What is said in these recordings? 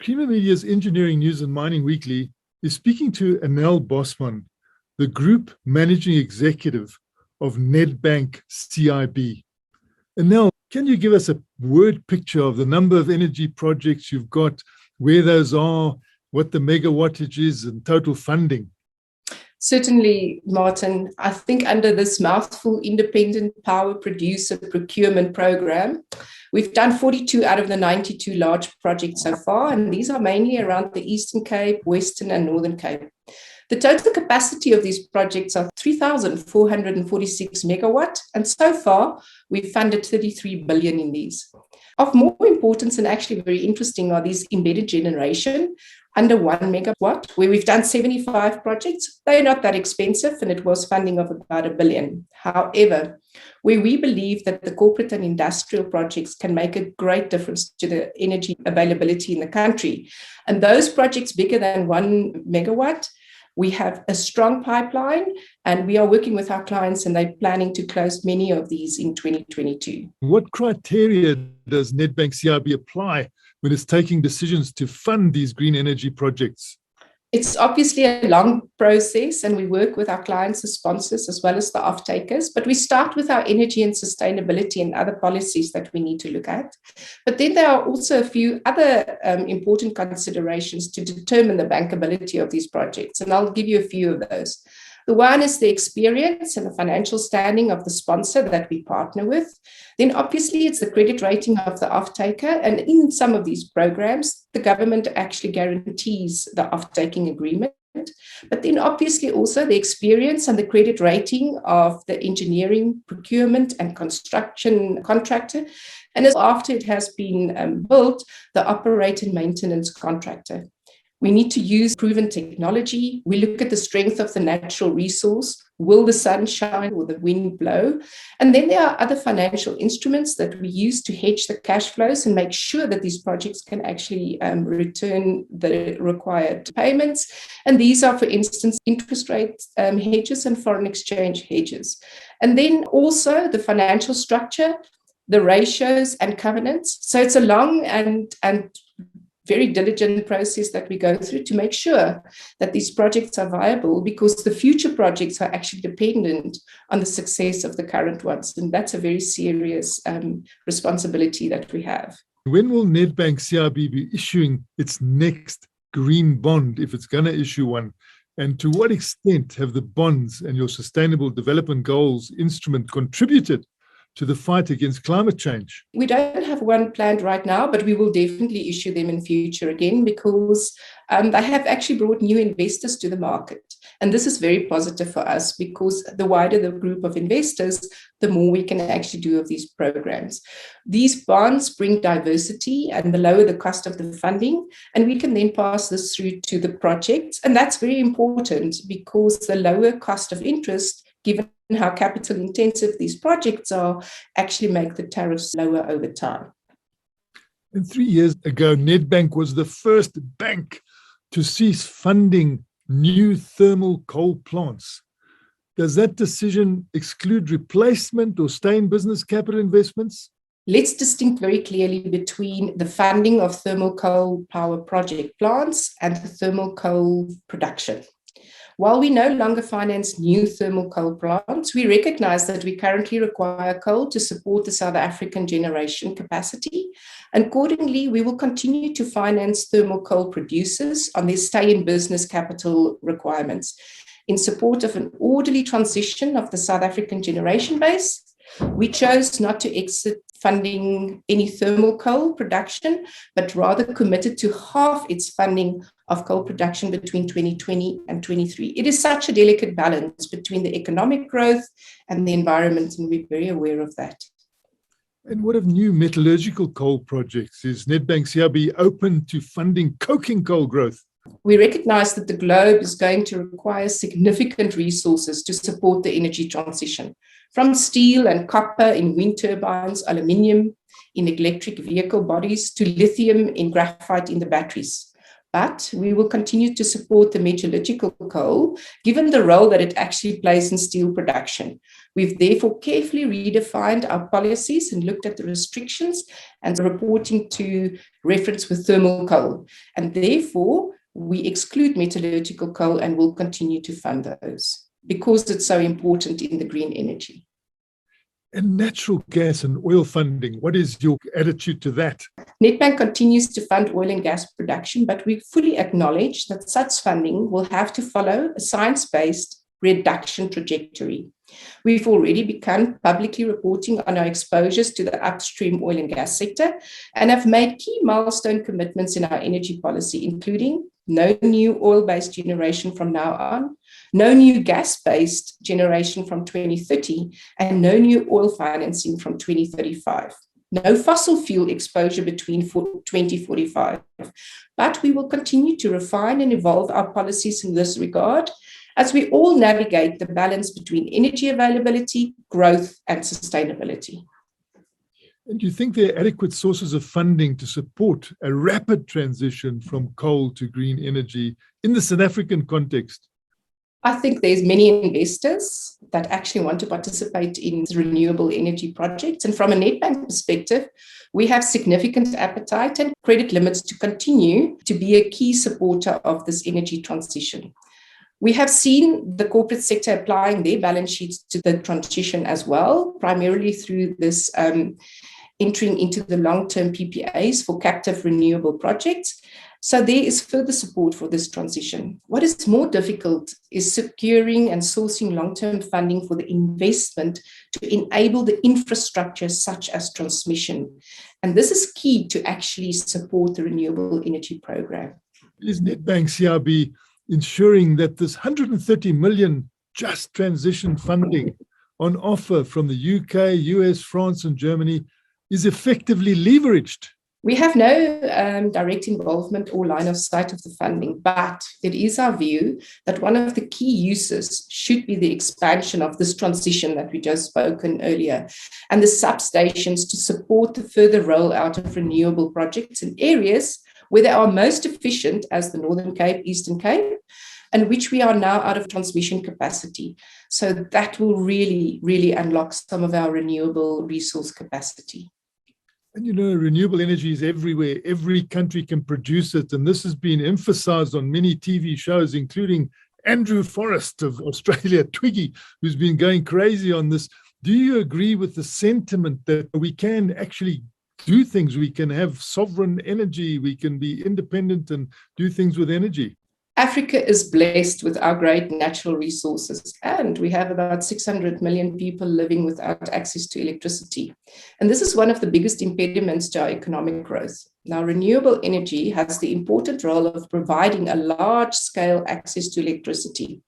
Creamer Media's Engineering News and Mining Weekly is speaking to Anel Bosman, the Group Managing Executive of Nedbank CIB. Anel, can you give us a word picture of the number of energy projects you've got, where those are, what the megawattage is, and total funding? Certainly, Martin. I think under this mouthful independent power producer procurement program, we've done 42 out of the 92 large projects so far, and these are mainly around the Eastern Cape, Western and Northern Cape. The total capacity of these projects are 3,446 megawatt, and so far we've funded 33 billion in these. Of more importance and actually very interesting are these embedded generation under 1 megawatt, where we've done 75 projects. They're not that expensive, and it was funding of about 1 billion. However, where we believe that the corporate and industrial projects can make a great difference to the energy availability in the country, and those projects bigger than 1 megawatt, we have a strong pipeline, and we are working with our clients, and they're planning to close many of these in 2022. What criteria does Nedbank CIB apply when it's taking decisions to fund these green energy projects? It's obviously a long process, and we work with our clients as sponsors as well as the off-takers, but we start with our energy and sustainability and other policies that we need to look at. But then there are also a few other important considerations to determine the bankability of these projects, and I'll give you a few of those. The one is the experience and the financial standing of the sponsor that we partner with. Then obviously it's the credit rating of the off-taker, and in some of these programs, the government actually guarantees the off-taking agreement. But then obviously also the experience and the credit rating of the engineering, procurement and construction contractor. And as after it has been built, the operate and maintenance contractor. We need to use proven technology. We look at the strength of the natural resource. Will the sun shine or the wind blow? And then there are other financial instruments that we use to hedge the cash flows and make sure that these projects can actually return the required payments. And these are, for instance, interest rate hedges and foreign exchange hedges. And then also the financial structure, the ratios and covenants. So it's a long and very diligent process that we go through to make sure that these projects are viable, because the future projects are actually dependent on the success of the current ones. And that's a very serious responsibility that we have. When will Nedbank CIB be issuing its next green bond, if it's going to issue one? And to what extent have the bonds and your Sustainable Development Goals instrument contributed to the fight against climate change? We don't have one planned right now, but we will definitely issue them in future again, because they have actually brought new investors to the market. And this is very positive for us, because the wider the group of investors, the more we can actually do of these programs. These bonds bring diversity and the lower the cost of the funding, and we can then pass this through to the projects. And that's very important, because the lower cost of interest, given how capital intensive these projects are, actually make the tariffs lower over time. And 3 years ago, Nedbank was the first bank to cease funding new thermal coal plants. Does that decision exclude replacement or stay in business capital investments? Let's distinguish very clearly between the funding of thermal coal power project plants and the thermal coal production. While we no longer finance new thermal coal plants, we recognize that we currently require coal to support the South African generation capacity. And accordingly, we will continue to finance thermal coal producers on their stay-in-business capital requirements. In support of an orderly transition of the South African generation base, we chose not to exit funding any thermal coal production, but rather committed to half its funding of coal production between 2020 and 2023. It is such a delicate balance between the economic growth and the environment, and we're very aware of that. And what of new metallurgical coal projects? Is Nedbank CIB open to funding coking coal growth? We recognize that the globe is going to require significant resources to support the energy transition, from steel and copper in wind turbines, aluminium in electric vehicle bodies, to lithium in graphite in the batteries. But we will continue to support the metallurgical coal, given the role that it actually plays in steel production. We've therefore carefully redefined our policies and looked at the restrictions and reporting to reference with thermal coal. And therefore, we exclude metallurgical coal and will continue to fund those because it's so important in the green energy. And natural gas and oil funding, what is your attitude to that? Nedbank continues to fund oil and gas production, but we fully acknowledge that such funding will have to follow a science-based reduction trajectory. We've already begun publicly reporting on our exposures to the upstream oil and gas sector and have made key milestone commitments in our energy policy, including no new oil-based generation from now on, no new gas-based generation from 2030, and no new oil financing from 2035. No fossil fuel exposure between 2045. But we will continue to refine and evolve our policies in this regard as we all navigate the balance between energy availability, growth, and sustainability. And do you think there are adequate sources of funding to support a rapid transition from coal to green energy in the South African context? I think there's many investors that actually want to participate in renewable energy projects. And from a Nedbank perspective, we have significant appetite and credit limits to continue to be a key supporter of this energy transition. We have seen the corporate sector applying their balance sheets to the transition as well, primarily through this entering into the long-term PPAs for captive renewable projects. So there is further support for this transition. What is more difficult is securing and sourcing long-term funding for the investment to enable the infrastructure such as transmission. And this is key to actually support the renewable energy program. Is Nedbank CIB ensuring that this 130 million just transition funding on offer from the UK, US, France, and Germany is effectively leveraged? We have no direct involvement or line of sight of the funding, but it is our view that one of the key uses should be the expansion of this transition that we just spoken earlier, and the substations to support the further rollout of renewable projects in areas where they are most efficient, as the Northern Cape, Eastern Cape, and which we are now out of transmission capacity. So that will really, really unlock some of our renewable resource capacity. And you know, renewable energy is everywhere. Every country can produce it. And this has been emphasized on many TV shows, including Andrew Forrest of Australia, Twiggy, who's been going crazy on this. Do you agree with the sentiment that we can actually do things? We can have sovereign energy. We can be independent and do things with energy. Africa is blessed with our great natural resources, and we have about 600 million people living without access to electricity. And this is one of the biggest impediments to our economic growth. Now, renewable energy has the important role of providing a large-scale access to electricity.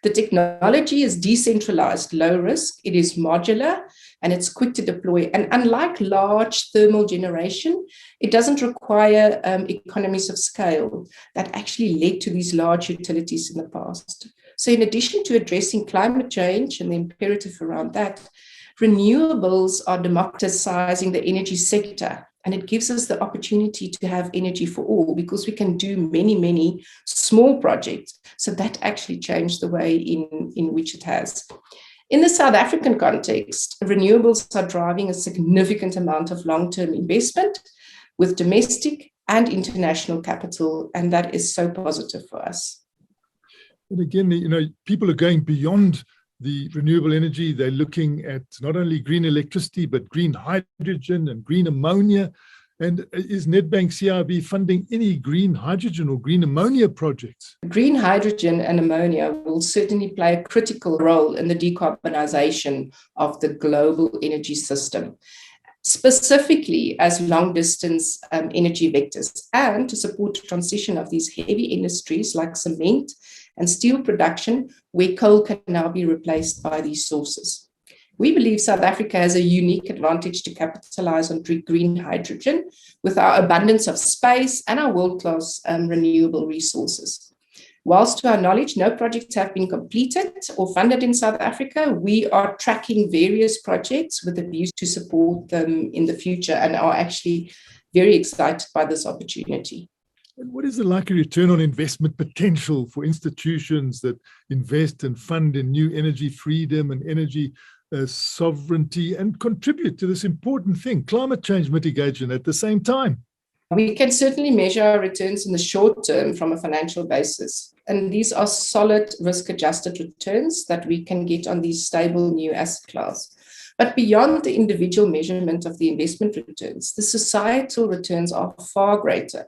The technology is decentralized, low risk, it is modular, and it's quick to deploy. And unlike large thermal generation, it doesn't require economies of scale that actually led to these large utilities in the past. So in addition to addressing climate change and the imperative around that, renewables are democratizing the energy sector. And it gives us the opportunity to have energy for all because we can do many, many small projects. So that actually changed the way in which it has. In the South African context, renewables are driving a significant amount of long-term investment with domestic and international capital, and that is so positive for us. And again, you know, people are going beyond the renewable energy. They're looking at not only green electricity, but green hydrogen and green ammonia. And is Nedbank CIB funding any green hydrogen or green ammonia projects? Green hydrogen and ammonia will certainly play a critical role in the decarbonization of the global energy system, specifically as long-distance energy vectors, and to support the transition of these heavy industries like cement and steel production, where coal can now be replaced by these sources. We believe South Africa has a unique advantage to capitalize on green hydrogen with our abundance of space and our world-class renewable resources. Whilst to our knowledge, no projects have been completed or funded in South Africa, we are tracking various projects with a view to support them in the future and are actually very excited by this opportunity. And what is the likely return on investment potential for institutions that invest and fund in new energy freedom and energy sovereignty and contribute to this important thing, climate change mitigation, at the same time? We can certainly measure our returns in the short term from a financial basis. And these are solid risk-adjusted returns that we can get on these stable new asset class. But beyond the individual measurement of the investment returns, the societal returns are far greater.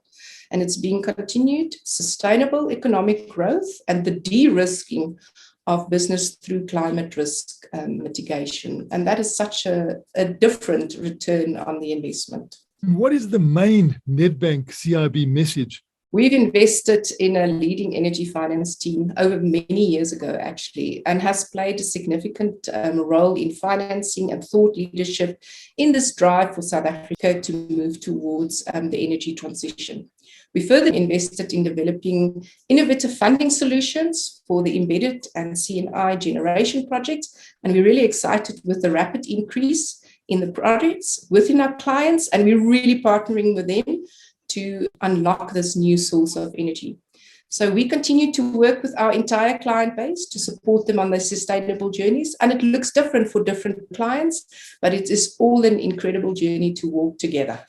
And it's being continued sustainable economic growth and the de-risking of business through climate risk mitigation. And that is such a different return on the investment. What is the main Nedbank CIB message? We've invested in a leading energy finance team over many years ago, actually, and has played a significant role in financing and thought leadership in this drive for South Africa to move towards the energy transition. We further invested in developing innovative funding solutions for the embedded and CNI generation projects, and we're really excited with the rapid increase in the projects within our clients, and we're really partnering with them to unlock this new source of energy. So we continue to work with our entire client base to support them on their sustainable journeys, and it looks different for different clients, but it is all an incredible journey to walk together.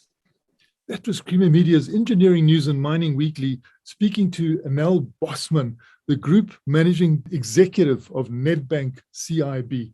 That was Creamer Media's Engineering News and Mining Weekly, speaking to Anel Bosman, the Group Managing Executive of Nedbank CIB.